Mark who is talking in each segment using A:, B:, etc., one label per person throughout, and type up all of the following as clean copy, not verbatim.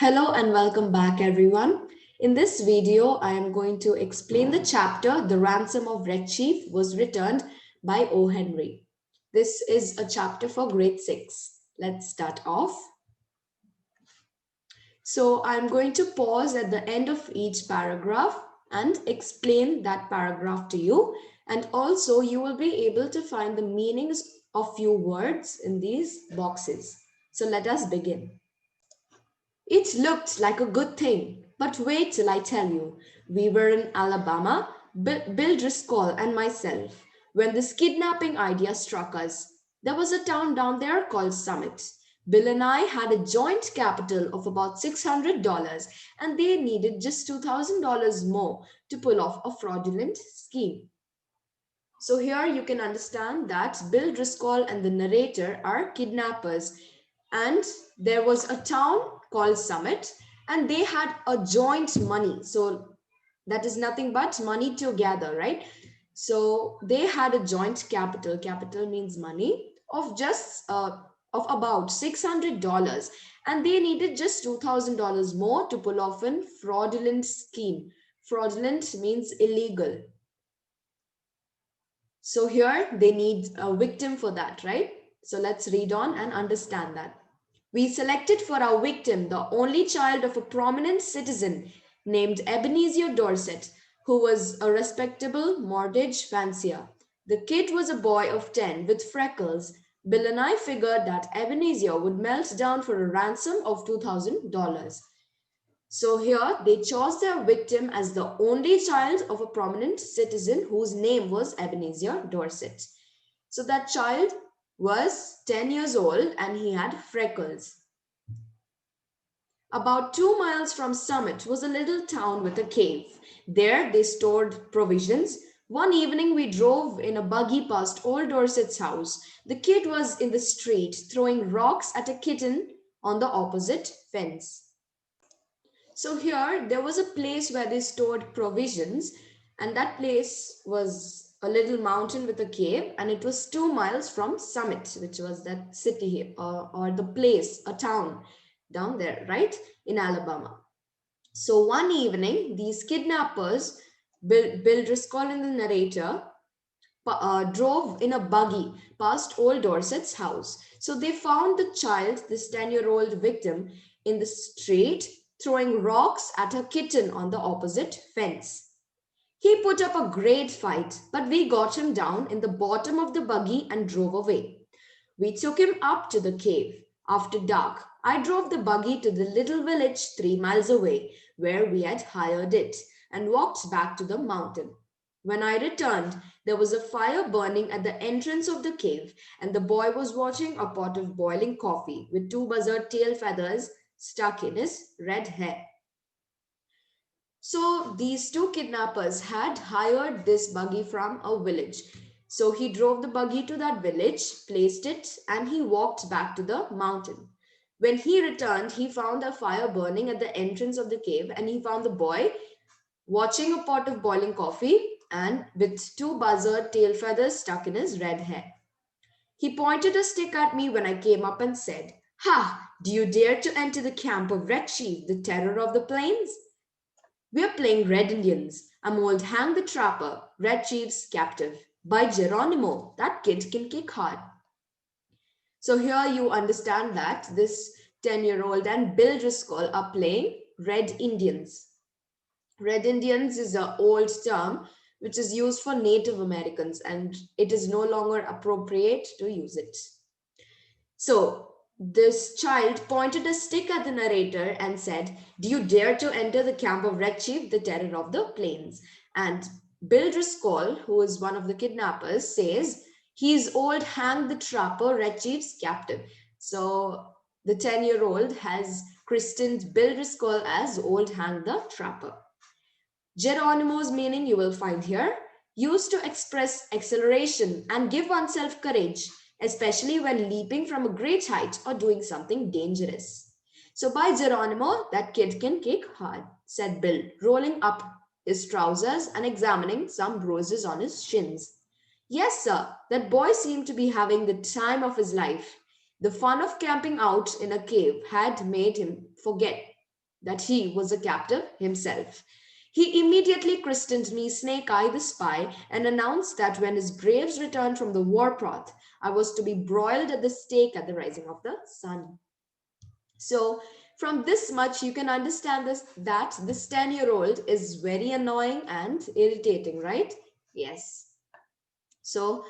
A: Hello and welcome back everyone. In this video, I am going to explain the chapter The Ransom of Red Chief was returned by O. Henry. This is a chapter for grade 6. Let's start off. So I'm going to pause at the end of each paragraph and explain that paragraph to you. And also you will be able to find the meanings of few words in these boxes. So let us begin. It looked like a good thing, but wait till I tell you. We were in Alabama, Bill Driscoll and myself, when this kidnapping idea struck us. There was a town down there called Summit. Bill and I had a joint capital of about $600, and they needed just $2,000 more to pull off a fraudulent scheme. So here you can understand that Bill Driscoll and the narrator are kidnappers, and there was a town called Summit, and they had a joint money. So that is nothing but money together, right? So they had a joint capital. Capital means money of just of about $600, and they needed just $2,000 more to pull off a fraudulent scheme. Fraudulent means illegal. So here they need a victim for that, right? So let's read on and understand that. We selected for our victim the only child of a prominent citizen named Ebenezer Dorset, who was a respectable mortgage fancier. The kid was a boy of 10 with freckles. Bill and I figured that Ebenezer would melt down for a ransom of $2,000. So here they chose their victim as the only child of a prominent citizen whose name was Ebenezer Dorset. So that child was 10 years old and he had freckles. About 2 miles from Summit was a little town with a cave. There they stored provisions. One evening we drove in a buggy past old Dorset's house. The kid was in the street throwing rocks at a kitten on the opposite fence. So here there was a place where they stored provisions, and that place was a little mountain with a cave, and it was 2 miles from Summit, which was that city or the place, a town down there, right, in Alabama. So one evening, these kidnappers, Bill Driscoll and the narrator, drove in a buggy past old Dorset's house. So they found the child, this 10-year-old victim, in the street throwing rocks at a kitten on the opposite fence. He put up a great fight, but we got him down in the bottom of the buggy and drove away. We took him up to the cave. After dark, I drove the buggy to the little village 3 miles away where we had hired it and walked back to the mountain. When I returned, there was a fire burning at the entrance of the cave, and the boy was watching a pot of boiling coffee with two buzzard tail feathers stuck in his red hair. So these two kidnappers had hired this buggy from a village. So he drove the buggy to that village, placed it, and he walked back to the mountain. When he returned, he found a fire burning at the entrance of the cave, and he found the boy watching a pot of boiling coffee and with two buzzard tail feathers stuck in his red hair. He pointed a stick at me when I came up and said, "Ha! Do you dare to enter the camp of Red Chief, the terror of the plains? We're playing Red Indians. I'm old Hang the Trapper, Red Chief's captive. By Geronimo, that kid can kick hard." So here you understand that this 10-year-old and Bill Driscoll are playing Red Indians. Red Indians is an old term which is used for Native Americans, and it is no longer appropriate to use it. So this child pointed a stick at the narrator and said, "Do you dare to enter the camp of Red Chief, the terror of the plains?" And Bill Driscoll, who is one of the kidnappers, says, "He's old Hang the Trapper, Red Chief's captive." So the 10-year-old has christened Bill Driscoll as old Hang the Trapper. Geronimo's meaning you will find here, used to express acceleration and give oneself courage, especially when leaping from a great height or doing something dangerous. "So by Geronimo, that kid can kick hard," said Bill, rolling up his trousers and examining some bruises on his shins. "Yes, sir, that boy seemed to be having the time of his life. The fun of camping out in a cave had made him forget that he was a captive himself. He immediately christened me Snake Eye the Spy and announced that when his braves returned from the war path, I was to be broiled at the stake at the rising of the sun. So, from this much, you can understand this that this 10-year-old is very annoying and irritating, right? Yes. So,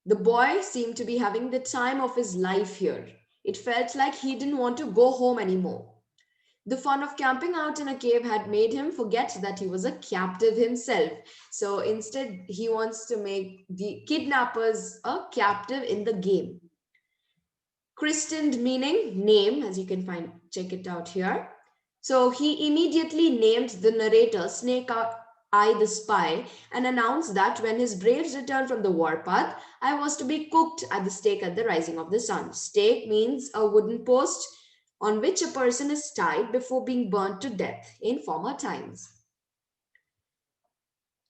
A: the boy seemed to be having the time of his life here. It felt like he didn't want to go home anymore. The fun of camping out in a cave had made him forget that he was a captive himself. So instead, he wants to make the kidnappers a captive in the game. Christened meaning name, as you can find, check it out here. So he immediately named the narrator Snake Eye the Spy and announced that when his braves returned from the warpath, I was to be cooked at the stake at the rising of the sun. Stake means a wooden post on which a person is tied before being burnt to death in former times.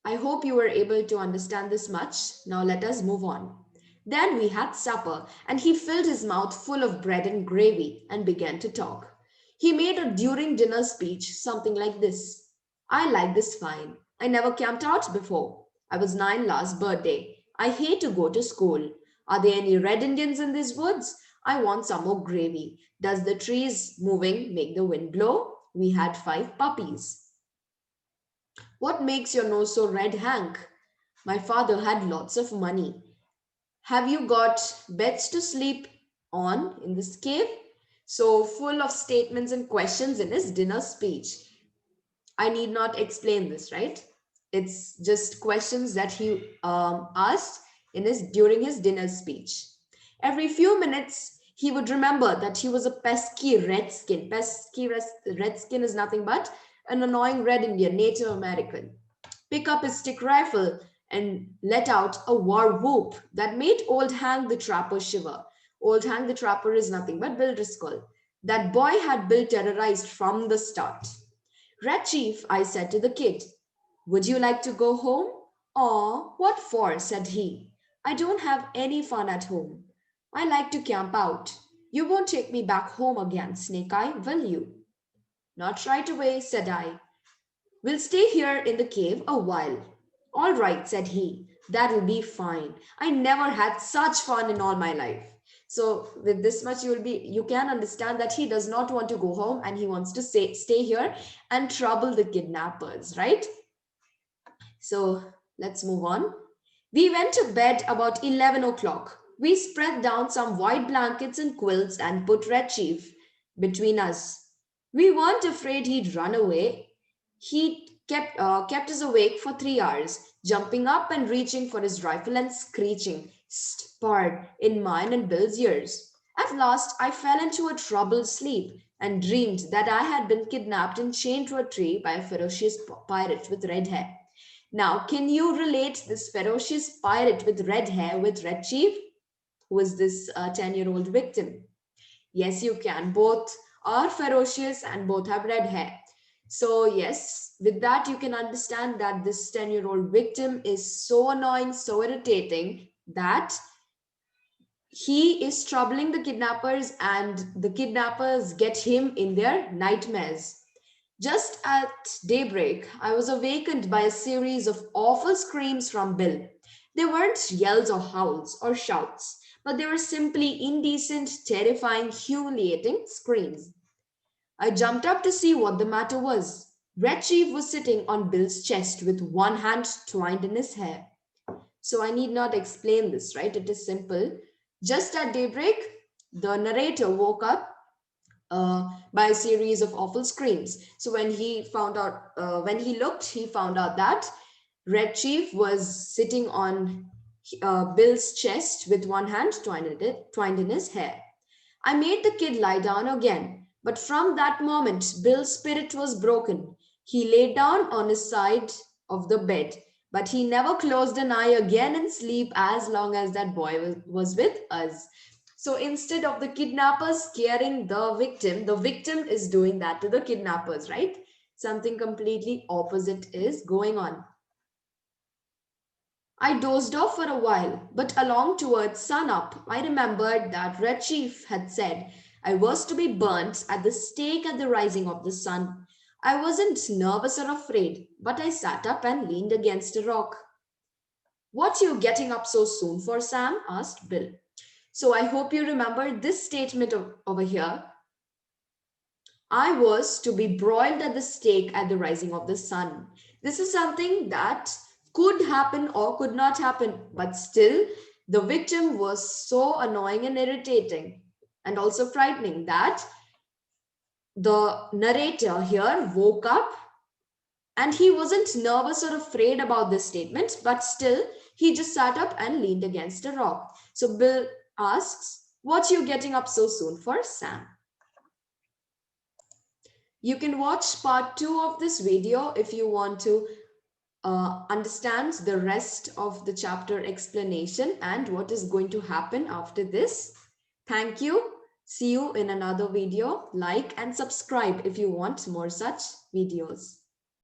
A: I hope you were able to understand this much. Now let us move on. Then we had supper, and he filled his mouth full of bread and gravy and began to talk. He made a during dinner speech, something like this: I like this fine. I never camped out before. I was 9 last birthday. I hate to go to school. Are there any red Indians in these woods? I want some more gravy. Does the trees moving make the wind blow? We had 5 puppies. What makes your nose so red, Hank? My father had lots of money. Have you got beds to sleep on in this cave? So, full of statements and questions in his dinner speech. I need not explain this, right? It's just questions that he asked in his during his dinner speech. Every few minutes, he would remember that he was a pesky redskin. Redskin is nothing but an annoying red Indian, Native American. Pick up his stick rifle and let out a war whoop that made old Hank the Trapper shiver. Old Hank the Trapper is nothing but Bill Driscoll. That boy had Bill terrorized from the start. Red Chief, I said to the kid, would you like to go home? Aw, what for? Said he. I don't have any fun at home. I like to camp out. You won't take me back home again, Snake Eye, will you? Not right away, said I. We'll stay here in the cave a while. All right, said he. That'll be fine. I never had such fun in all my life. So with this much you can understand that he does not want to go home and he wants to stay here and trouble the kidnappers, right? So let's move on. We went to bed about 11 o'clock. We spread down some white blankets and quilts and put Red Chief between us. We weren't afraid he'd run away. He kept us awake for 3 hours, jumping up and reaching for his rifle and screeching, "Spard," in mine and Bill's ears. At last, I fell into a troubled sleep and dreamed that I had been kidnapped and chained to a tree by a ferocious pirate with red hair. Now, can you relate this ferocious pirate with red hair with Red Chief, who is this 10-year-old victim? Yes, you can. Both are ferocious and both have red hair. So, yes, with that, you can understand that this 10-year-old victim is so annoying, so irritating that he is troubling the kidnappers and the kidnappers get him in their nightmares. Just at daybreak, I was awakened by a series of awful screams from Bill. They weren't yells or howls or shouts, but they were simply indecent, terrifying, humiliating screams. I jumped up to see what the matter was. Red Chief was sitting on Bill's chest with one hand twined in his hair. So I need not explain this, right? It is simple. Just at daybreak, the narrator woke up by a series of awful screams. So when he looked, he found out that Red Chief was sitting on Bill's chest with one hand twined in his hair. I made the kid lie down again, but from that moment, Bill's spirit was broken. He lay down on his side of the bed, but he never closed an eye again in sleep as long as that boy was with us. So instead of the kidnappers scaring the victim is doing that to the kidnappers, right? Something completely opposite is going on. I dozed off for a while, but along towards sunup, I remembered that Red Chief had said, I was to be burnt at the stake at the rising of the sun. I wasn't nervous or afraid, but I sat up and leaned against a rock. What you getting up so soon for, Sam? Asked Bill. So I hope you remember this statement over here. I was to be broiled at the stake at the rising of the sun. This is something that could happen or could not happen, but still, the victim was so annoying and irritating and also frightening that the narrator here woke up and he wasn't nervous or afraid about this statement, but still, he just sat up and leaned against a rock. So Bill asks, "What you getting up so soon for, Sam?" You can watch part 2 of this video if you want to understand the rest of the chapter explanation and what is going to happen after this. Thank you. See you in another video. Like and subscribe if you want more such videos.